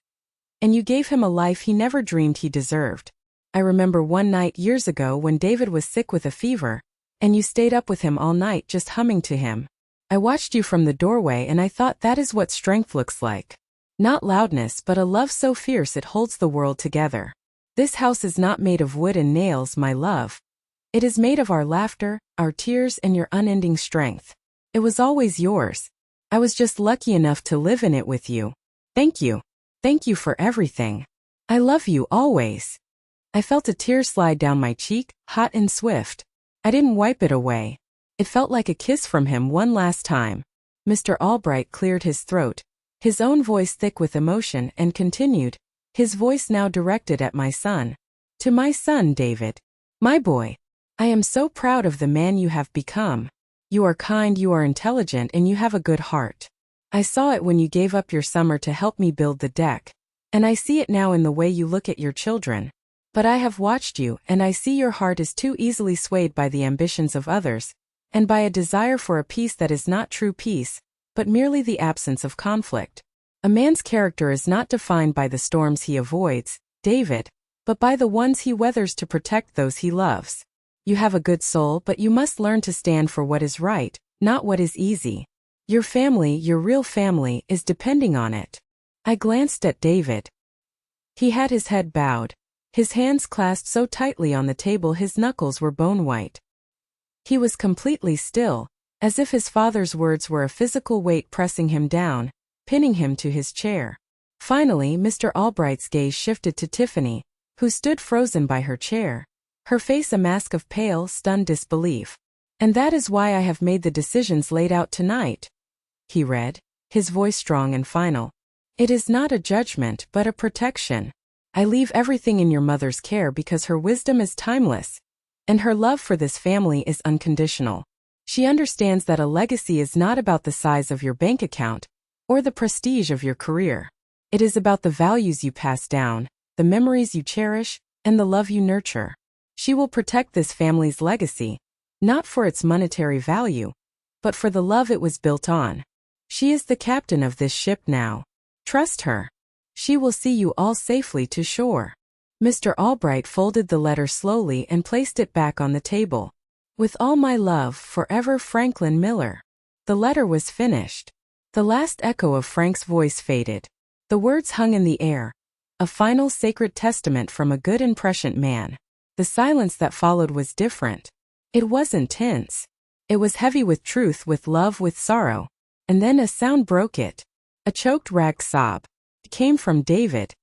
and you gave him a life he never dreamed he deserved. I remember one night years ago when David was sick with a fever, and you stayed up with him all night just humming to him. I watched you from the doorway and I thought that is what strength looks like. Not loudness, but a love so fierce it holds the world together. This house is not made of wood and nails, my love. It is made of our laughter, our tears, and your unending strength. It was always yours. I was just lucky enough to live in it with you. Thank you. Thank you for everything." I love you always. I felt a tear slide down my cheek, hot and swift. I didn't wipe it away. It felt like a kiss from him one last time. Mr. Albright cleared his throat, his own voice thick with emotion, and continued, his voice now directed at my son. To my son, David. My boy. I am so proud of the man you have become. You are kind, you are intelligent, and you have a good heart. I saw it when you gave up your summer to help me build the deck. And I see it now in the way you look at your children. But I have watched you, and I see your heart is too easily swayed by the ambitions of others, and by a desire for a peace that is not true peace, but merely the absence of conflict. A man's character is not defined by the storms he avoids, David, but by the ones he weathers to protect those he loves. You have a good soul, but you must learn to stand for what is right, not what is easy. Your family, your real family, is depending on it. I glanced at David. He had his head bowed, his hands clasped so tightly on the table his knuckles were bone white. He was completely still, as if his father's words were a physical weight pressing him down, pinning him to his chair. Finally, Mr. Albright's gaze shifted to Tiffany, who stood frozen by her chair, her face a mask of pale, stunned disbelief. And that is why I have made the decisions laid out tonight, he read, his voice strong and final. It is not a judgment, but a protection. I leave everything in your mother's care because her wisdom is timeless, and her love for this family is unconditional. She understands that a legacy is not about the size of your bank account or the prestige of your career. It is about the values you pass down, the memories you cherish, and the love you nurture. She will protect this family's legacy, not for its monetary value, but for the love it was built on. She is the captain of this ship now. Trust her. She will see you all safely to shore. Mr. Albright folded the letter slowly and placed it back on the table. With all my love, forever, Franklin Miller. The letter was finished. The last echo of Frank's voice faded. The words hung in the air, a final sacred testament from a good and prescient man. The silence that followed was different. It wasn't tense. It was heavy with truth, with love, with sorrow. And then a sound broke it. A choked rag sob. It came from David.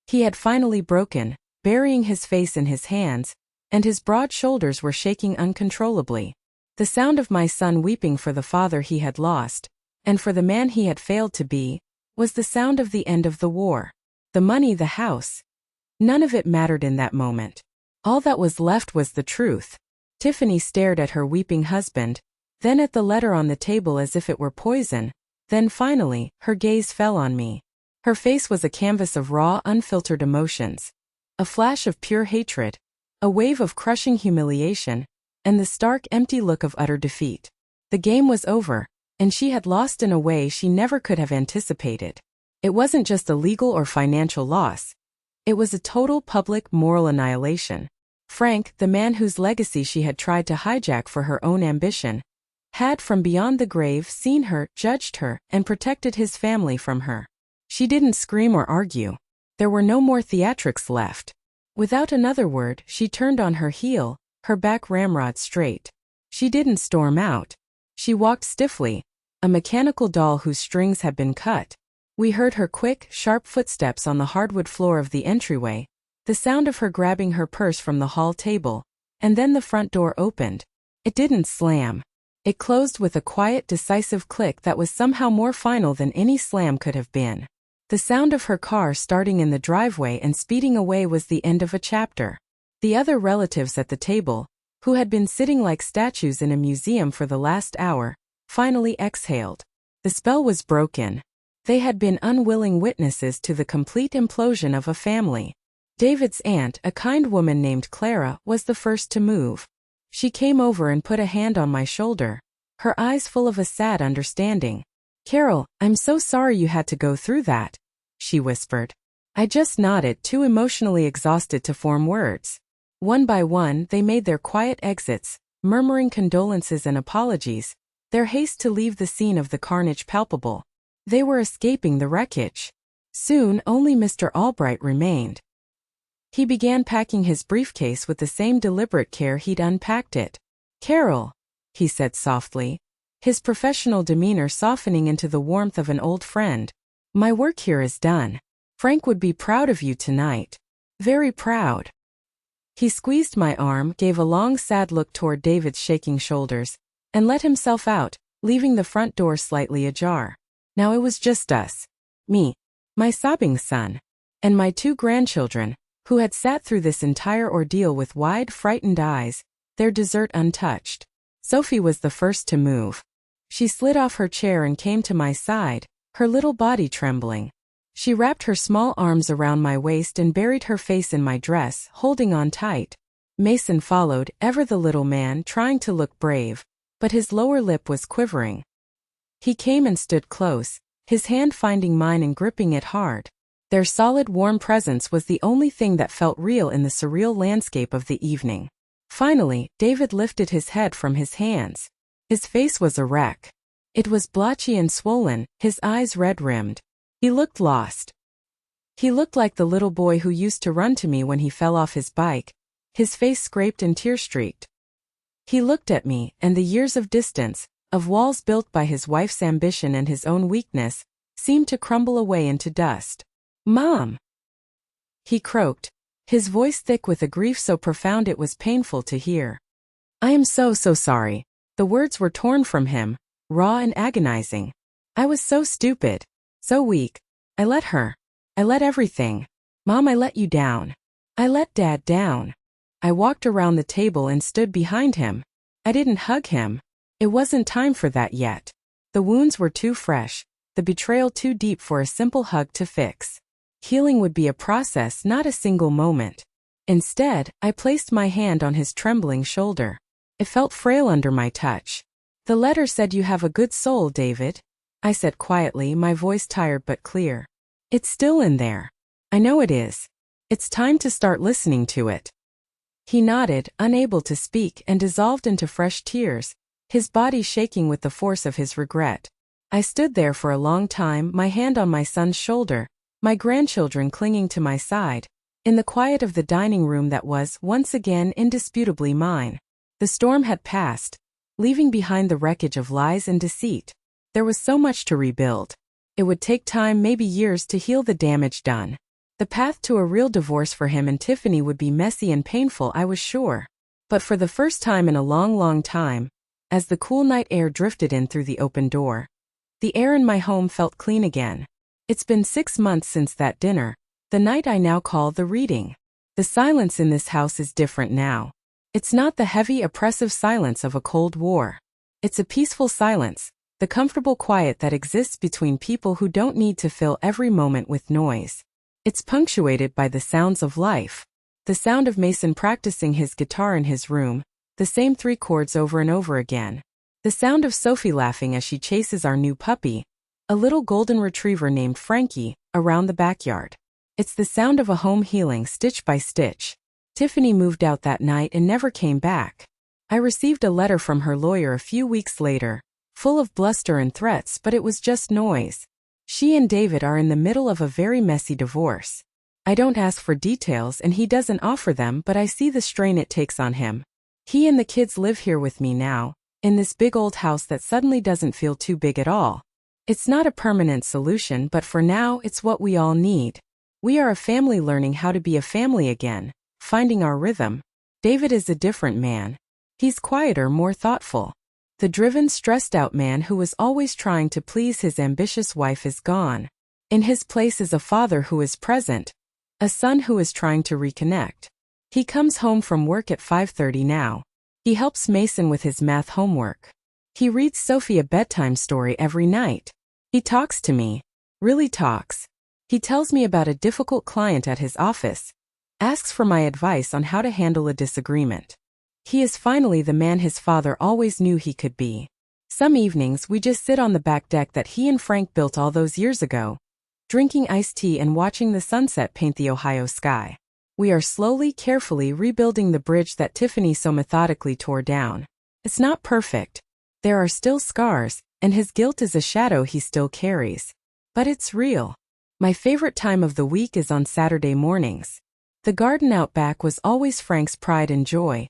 He had finally broken, burying his face in his hands, and his broad shoulders were shaking uncontrollably. The sound of my son weeping for the father he had lost, and for the man he had failed to be, was the sound of the end of the war. The money, the house. None of it mattered in that moment. All that was left was the truth. Tiffany stared at her weeping husband, then at the letter on the table as if it were poison. Then finally, her gaze fell on me. Her face was a canvas of raw, unfiltered emotions. A flash of pure hatred, a wave of crushing humiliation, and the stark, empty look of utter defeat. The game was over, and she had lost in a way she never could have anticipated. It wasn't just a legal or financial loss. It was a total public moral annihilation. Frank, the man whose legacy she had tried to hijack for her own ambition, had from beyond the grave seen her, judged her, and protected his family from her. She didn't scream or argue. There were no more theatrics left. Without another word, she turned on her heel, her back ramrod straight. She didn't storm out. She walked stiffly, a mechanical doll whose strings had been cut. We heard her quick, sharp footsteps on the hardwood floor of the entryway, the sound of her grabbing her purse from the hall table, and then the front door opened. It didn't slam. It closed with a quiet, decisive click that was somehow more final than any slam could have been. The sound of her car starting in the driveway and speeding away was the end of a chapter. The other relatives at the table, who had been sitting like statues in a museum for the last hour, finally exhaled. The spell was broken. They had been unwilling witnesses to the complete implosion of a family. David's aunt, a kind woman named Clara, was the first to move. She came over and put a hand on my shoulder, her eyes full of a sad understanding. "Carol, I'm so sorry you had to go through that," she whispered. I just nodded, too emotionally exhausted to form words. One by one, they made their quiet exits, murmuring condolences and apologies, their haste to leave the scene of the carnage palpable. They were escaping the wreckage. Soon, only Mr. Albright remained. He began packing his briefcase with the same deliberate care he'd unpacked it. "Carol," he said softly, his professional demeanor softening into the warmth of an old friend, "my work here is done. Frank would be proud of you tonight. Very proud. He squeezed my arm, gave a long sad look toward David's shaking shoulders, and let himself out, leaving the front door slightly ajar. Now it was just us. Me, my sobbing son, and my 2 grandchildren, who had sat through this entire ordeal with wide, frightened eyes, their dessert untouched. Sophie was the first to move. She slid off her chair and came to my side, her little body trembling. She wrapped her small arms around my waist and buried her face in my dress, holding on tight. Mason followed, ever the little man, trying to look brave, but his lower lip was quivering. He came and stood close, his hand finding mine and gripping it hard. Their solid, warm presence was the only thing that felt real in the surreal landscape of the evening. Finally, David lifted his head from his hands. His face was a wreck. It was blotchy and swollen, his eyes red-rimmed. He looked lost. He looked like the little boy who used to run to me when he fell off his bike, his face scraped and tear-streaked. He looked at me, and the years of distance, of walls built by his wife's ambition and his own weakness, seemed to crumble away into dust. "Mom!" he croaked, his voice thick with a grief so profound it was painful to hear. "I am so sorry." The words were torn from him, raw and agonizing. "I was so stupid. So weak. I let everything. Mom, I let you down. I let Dad down." I walked around the table and stood behind him. I didn't hug him. It wasn't time for that yet. The wounds were too fresh, the betrayal too deep for a simple hug to fix. Healing would be a process, not a single moment. Instead, I placed my hand on his trembling shoulder. It felt frail under my touch. "The letter said you have a good soul, David," I said quietly, my voice tired but clear. "It's still in there. I know it is. It's time to start listening to it." He nodded, unable to speak, and dissolved into fresh tears, his body shaking with the force of his regret. I stood there for a long time, my hand on my son's shoulder, my grandchildren clinging to my side, in the quiet of the dining room that was, once again, indisputably mine. The storm had passed, leaving behind the wreckage of lies and deceit. There was so much to rebuild. It would take time, maybe years, to heal the damage done. The path to a real divorce for him and Tiffany would be messy and painful, I was sure. But for the first time in a long time, as the cool night air drifted in through the open door, the air in my home felt clean again. It's been 6 months since that dinner, the night I now call the reading. The silence in this house is different now. It's not the heavy, oppressive silence of a Cold War. It's a peaceful silence, the comfortable quiet that exists between people who don't need to fill every moment with noise. It's punctuated by the sounds of life. The sound of Mason practicing his guitar in his room, the same 3 chords over and over again. The sound of Sophie laughing as she chases our new puppy, a little golden retriever named Frankie, around the backyard. It's the sound of a home healing stitch by stitch. Tiffany moved out that night and never came back. I received a letter from her lawyer a few weeks later, full of bluster and threats, but it was just noise. She and David are in the middle of a very messy divorce. I don't ask for details and he doesn't offer them, but I see the strain it takes on him. He and the kids live here with me now, in this big old house that suddenly doesn't feel too big at all. It's not a permanent solution, but for now it's what we all need. We are a family learning how to be a family again, finding our rhythm. David is a different man. He's quieter, more thoughtful. The driven, stressed-out man who was always trying to please his ambitious wife is gone. In his place is a father who is present, a son who is trying to reconnect. He comes home from work at 5:30 now. He helps Mason with his math homework. He reads Sophie a bedtime story every night. He talks to me. Really talks. He tells me about a difficult client at his office, asks for my advice on how to handle a disagreement. He is finally the man his father always knew he could be. Some evenings we just sit on the back deck that he and Frank built all those years ago, drinking iced tea and watching the sunset paint the Ohio sky. We are slowly, carefully rebuilding the bridge that Tiffany so methodically tore down. It's not perfect. There are still scars, and his guilt is a shadow he still carries. But it's real. My favorite time of the week is on Saturday mornings. The garden out back was always Frank's pride and joy,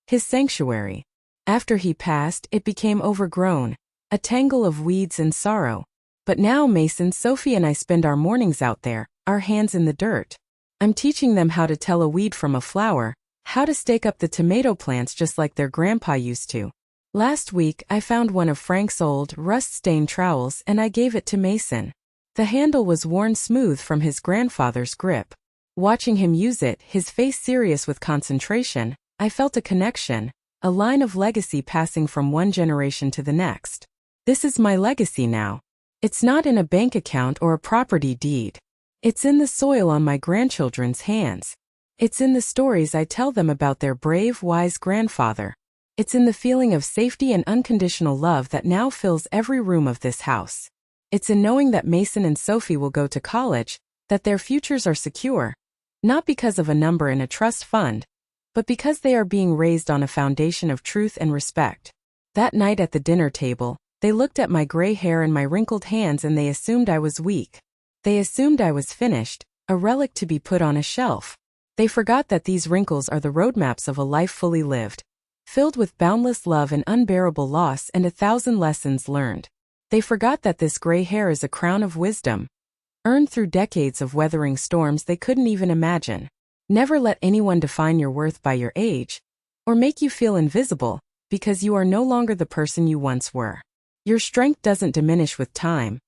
his sanctuary. After he passed, it became overgrown, a tangle of weeds and sorrow. But now Mason, Sophie and I spend our mornings out there, our hands in the dirt. I'm teaching them how to tell a weed from a flower, how to stake up the tomato plants just like their grandpa used to. Last week, I found one of Frank's old, rust-stained trowels and I gave it to Mason. The handle was worn smooth from his grandfather's grip. Watching him use it, his face serious with concentration, I felt a connection, a line of legacy passing from one generation to the next. This is my legacy now. It's not in a bank account or a property deed. It's in the soil on my grandchildren's hands. It's in the stories I tell them about their brave, wise grandfather. It's in the feeling of safety and unconditional love that now fills every room of this house. It's in knowing that Mason and Sophie will go to college, that their futures are secure, not because of a number in a trust fund, but because they are being raised on a foundation of truth and respect. That night at the dinner table, they looked at my gray hair and my wrinkled hands and they assumed I was weak. They assumed I was finished, a relic to be put on a shelf. They forgot that these wrinkles are the roadmaps of a life fully lived, filled with boundless love and unbearable loss and 1,000 lessons learned. They forgot that this gray hair is a crown of wisdom, earned through decades of weathering storms they couldn't even imagine. Never let anyone define your worth by your age, or make you feel invisible, because you are no longer the person you once were. Your strength doesn't diminish with time.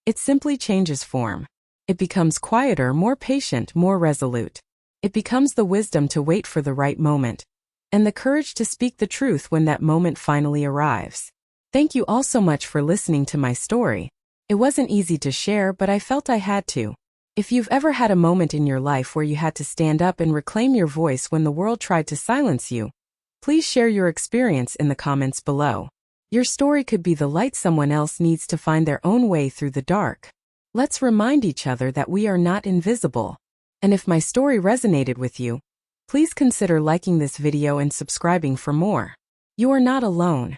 It simply changes form. It becomes quieter, more patient, more resolute. It becomes the wisdom to wait for the right moment, and the courage to speak the truth when that moment finally arrives. Thank you all so much for listening to my story. It wasn't easy to share, but I felt I had to. If you've ever had a moment in your life where you had to stand up and reclaim your voice when the world tried to silence you, please share your experience in the comments below. Your story could be the light someone else needs to find their own way through the dark. Let's remind each other that we are not invisible. And if my story resonated with you, please consider liking this video and subscribing for more. You are not alone.